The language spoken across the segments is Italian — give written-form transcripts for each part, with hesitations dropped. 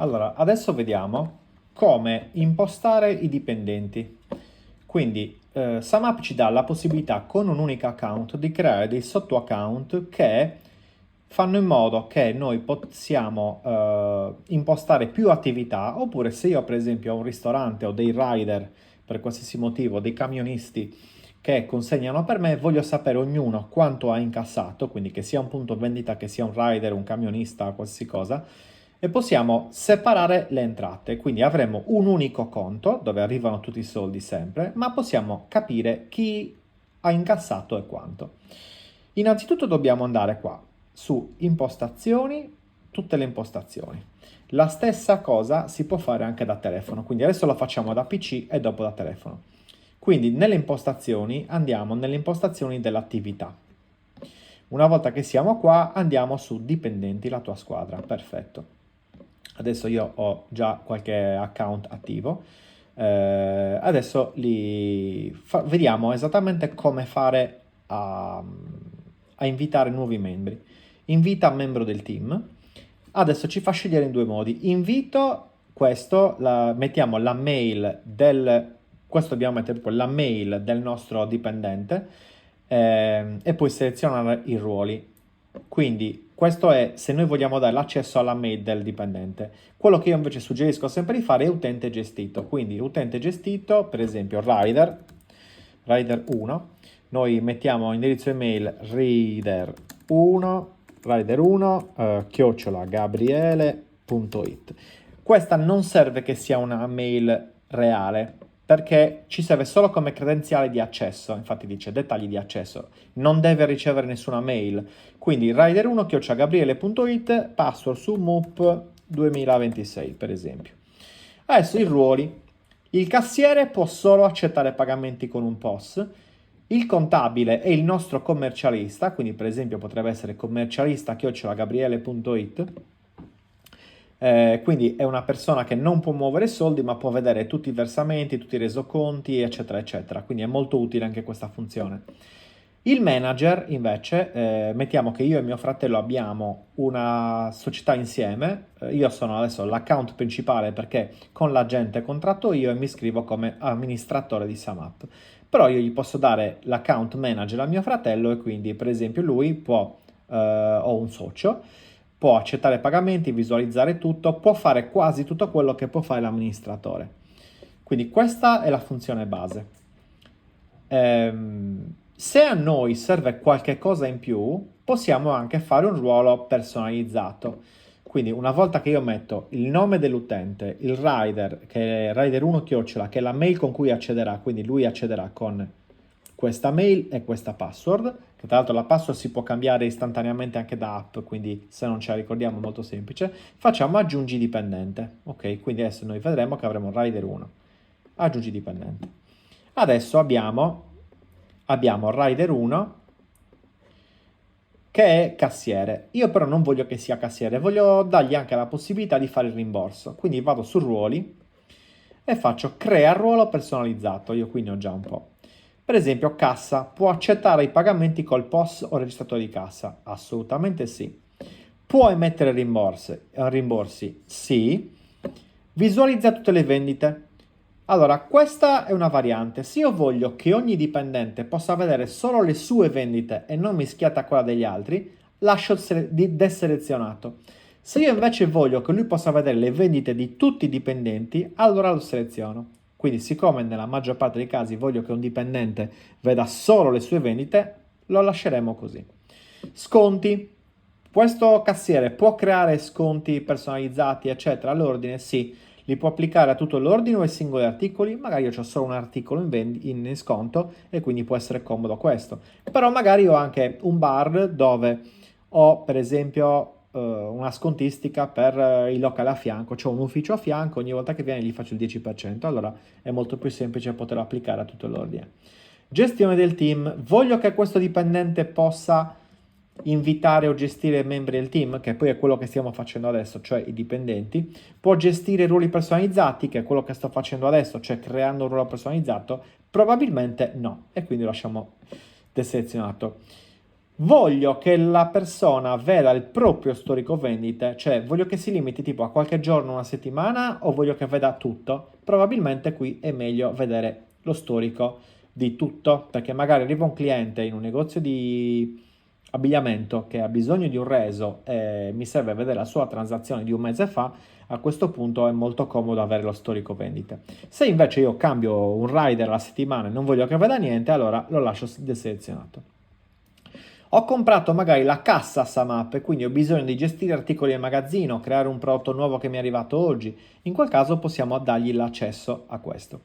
Allora, adesso vediamo come impostare i dipendenti. Quindi SumUp ci dà la possibilità con un unico account di creare dei sotto-account che fanno in modo che noi possiamo impostare più attività, oppure se io per esempio ho un ristorante o dei rider per qualsiasi motivo, dei camionisti che consegnano per me, voglio sapere ognuno quanto ha incassato, quindi che sia un punto vendita, che sia un rider, un camionista, qualsiasi cosa, e possiamo separare le entrate, quindi avremo un unico conto dove arrivano tutti i soldi sempre, ma possiamo capire chi ha incassato e quanto. Innanzitutto dobbiamo andare qua su impostazioni, tutte le impostazioni. La stessa cosa si può fare anche da telefono, quindi adesso la facciamo da PC e dopo da telefono. Quindi nelle impostazioni andiamo nelle impostazioni dell'attività. Una volta che siamo qua andiamo su dipendenti, la tua squadra, perfetto. Adesso io ho già qualche account attivo. Adesso vediamo esattamente come fare a invitare nuovi membri. Invita membro del team. Adesso ci fa scegliere in due modi. Invito questo, mettiamo la mail questo dobbiamo mettere poi la mail del nostro dipendente e poi selezionare i ruoli. Quindi questo è se noi vogliamo dare l'accesso alla mail del dipendente. Quello che io invece suggerisco sempre di fare è utente gestito. Quindi utente gestito, per esempio rider 1, noi mettiamo indirizzo email rider1 chiocciola gabriele.it. Questa non serve che sia una mail reale, perché ci serve solo come credenziale di accesso, infatti dice dettagli di accesso, non deve ricevere nessuna mail, quindi rider1@gabriele.it, password su MUP 2026 per esempio. Adesso i ruoli, il cassiere può solo accettare pagamenti con un POS, il contabile è il nostro commercialista, quindi per esempio potrebbe essere commercialista@gabriele.it. Quindi è una persona che non può muovere soldi ma può vedere tutti i versamenti, tutti i resoconti, eccetera, eccetera. Quindi è molto utile anche questa funzione. Il manager, invece, mettiamo che io e mio fratello abbiamo una società insieme. Io sono adesso l'account principale perché con la gente contratto io e mi iscrivo come amministratore di SumUp. Però io gli posso dare l'account manager a mio fratello e quindi, per esempio, lui può, o un socio, può accettare pagamenti, visualizzare tutto, può fare quasi tutto quello che può fare l'amministratore. Quindi questa è la funzione base. Se a noi serve qualche cosa in più, possiamo anche fare un ruolo personalizzato. Quindi una volta che io metto il nome dell'utente, il rider, che è rider1 chiocciola, che è la mail con cui accederà, quindi lui accederà con questa mail e questa password, che tra l'altro la password si può cambiare istantaneamente anche da app, quindi se non ce la ricordiamo è molto semplice, facciamo aggiungi dipendente, ok? Quindi adesso noi vedremo che avremo rider1, aggiungi dipendente. Adesso abbiamo rider1 che è cassiere. Io però non voglio che sia cassiere, voglio dargli anche la possibilità di fare il rimborso. Quindi vado su ruoli e faccio crea ruolo personalizzato. Io qui ne ho già un po'. Per esempio, cassa, può accettare i pagamenti col POS o registratore di cassa? Assolutamente sì. Può emettere rimborsi? Sì. Visualizza tutte le vendite? Allora, questa è una variante. Se io voglio che ogni dipendente possa vedere solo le sue vendite e non mischiata a quella degli altri, lascio deselezionato. Se io invece voglio che lui possa vedere le vendite di tutti i dipendenti, allora lo seleziono. Quindi, siccome nella maggior parte dei casi voglio che un dipendente veda solo le sue vendite, lo lasceremo così. Sconti. Questo cassiere può creare sconti personalizzati, eccetera, all'ordine? Sì. Li può applicare a tutto l'ordine o ai singoli articoli? Magari io ho solo un articolo in sconto e quindi può essere comodo questo. Però magari ho anche un bar dove ho per esempio una scontistica per il locale a fianco, c'ho un ufficio a fianco, ogni volta che viene gli faccio il 10%, allora è molto più semplice poterlo applicare a tutto l'ordine. Gestione del team, voglio che questo dipendente possa invitare o gestire membri del team, che poi è quello che stiamo facendo adesso, cioè i dipendenti, può gestire ruoli personalizzati, che è quello che sto facendo adesso, cioè creando un ruolo personalizzato, probabilmente no, e quindi lo lasciamo deselezionato. Voglio che la persona veda il proprio storico vendite, cioè voglio che si limiti tipo a qualche giorno, una settimana, o voglio che veda tutto? Probabilmente qui è meglio vedere lo storico di tutto, perché magari arriva un cliente in un negozio di abbigliamento che ha bisogno di un reso e mi serve vedere la sua transazione di un mese fa. A questo punto è molto comodo avere lo storico vendite. Se invece io cambio un rider alla settimana e non voglio che veda niente, allora lo lascio deselezionato. Ho comprato magari la cassa SAMAP e quindi ho bisogno di gestire articoli e magazzino, creare un prodotto nuovo che mi è arrivato oggi. In quel caso possiamo dargli l'accesso a questo.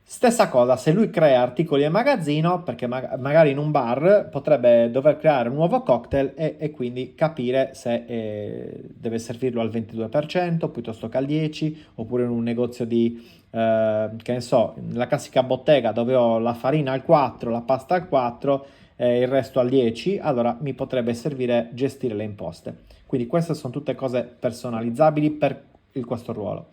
Stessa cosa, se lui crea articoli e magazzino, perché magari in un bar potrebbe dover creare un nuovo cocktail e quindi capire se deve servirlo al 22% piuttosto che al 10%, oppure in un negozio di, che ne so, la classica bottega dove ho la farina al 4%, la pasta al 4%, il resto al 10%, allora mi potrebbe servire gestire le imposte. Quindi queste sono tutte cose personalizzabili per questo ruolo.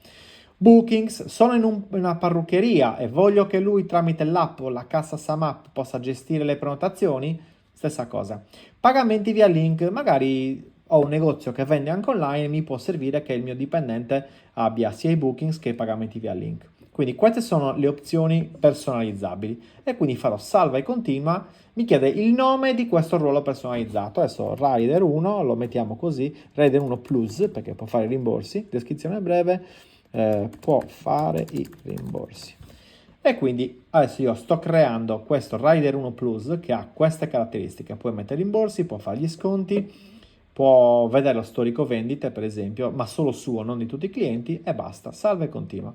Bookings, sono in una parruccheria e voglio che lui tramite l'app o la cassa SAMAP possa gestire le prenotazioni, stessa cosa. Pagamenti via link, magari ho un negozio che vende anche online e mi può servire che il mio dipendente abbia sia i bookings che i pagamenti via link. Quindi queste sono le opzioni personalizzabili e quindi farò salva e continua, mi chiede il nome di questo ruolo personalizzato. Adesso Rider 1 lo mettiamo così, Rider 1 Plus perché può fare i rimborsi, descrizione breve, può fare i rimborsi. E quindi adesso io sto creando questo Rider 1 Plus che ha queste caratteristiche, può mettere rimborsi, può fare gli sconti, può vedere lo storico vendite per esempio, ma solo suo, non di tutti i clienti, e basta, salva e continua.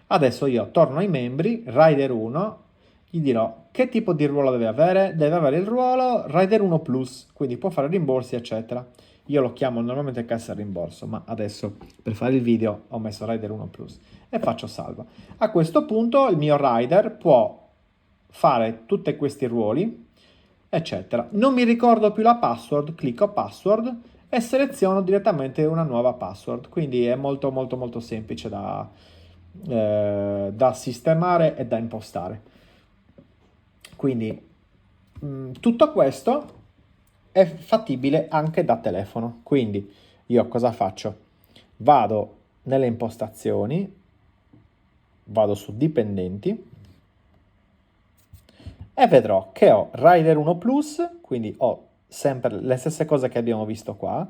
Adesso io torno ai membri, Rider 1, gli dirò che tipo di ruolo deve avere il ruolo Rider 1 Plus, quindi può fare rimborsi eccetera. Io lo chiamo normalmente cassa rimborso, ma adesso per fare il video ho messo Rider 1 Plus e faccio salva. A questo punto il mio rider può fare tutti questi ruoli, eccetera. Non mi ricordo più la password, clicco password e seleziono direttamente una nuova password. Quindi è molto molto molto semplice da sistemare e da impostare. Quindi tutto questo è fattibile anche da telefono. Quindi io cosa faccio? Vado nelle impostazioni, vado su dipendenti e vedrò che ho Rider 1 Plus, quindi ho sempre le stesse cose che abbiamo visto qua,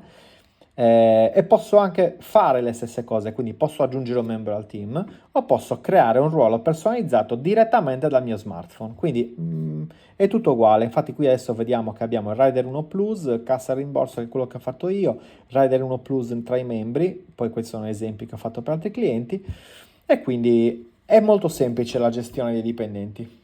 e posso anche fare le stesse cose, quindi posso aggiungere un membro al team o posso creare un ruolo personalizzato direttamente dal mio smartphone, quindi è tutto uguale. Infatti qui adesso vediamo che abbiamo il Rider 1 Plus, cassa rimborso che è quello che ho fatto io, Rider 1 Plus tra i membri, poi questi sono esempi che ho fatto per altri clienti e quindi è molto semplice la gestione dei dipendenti.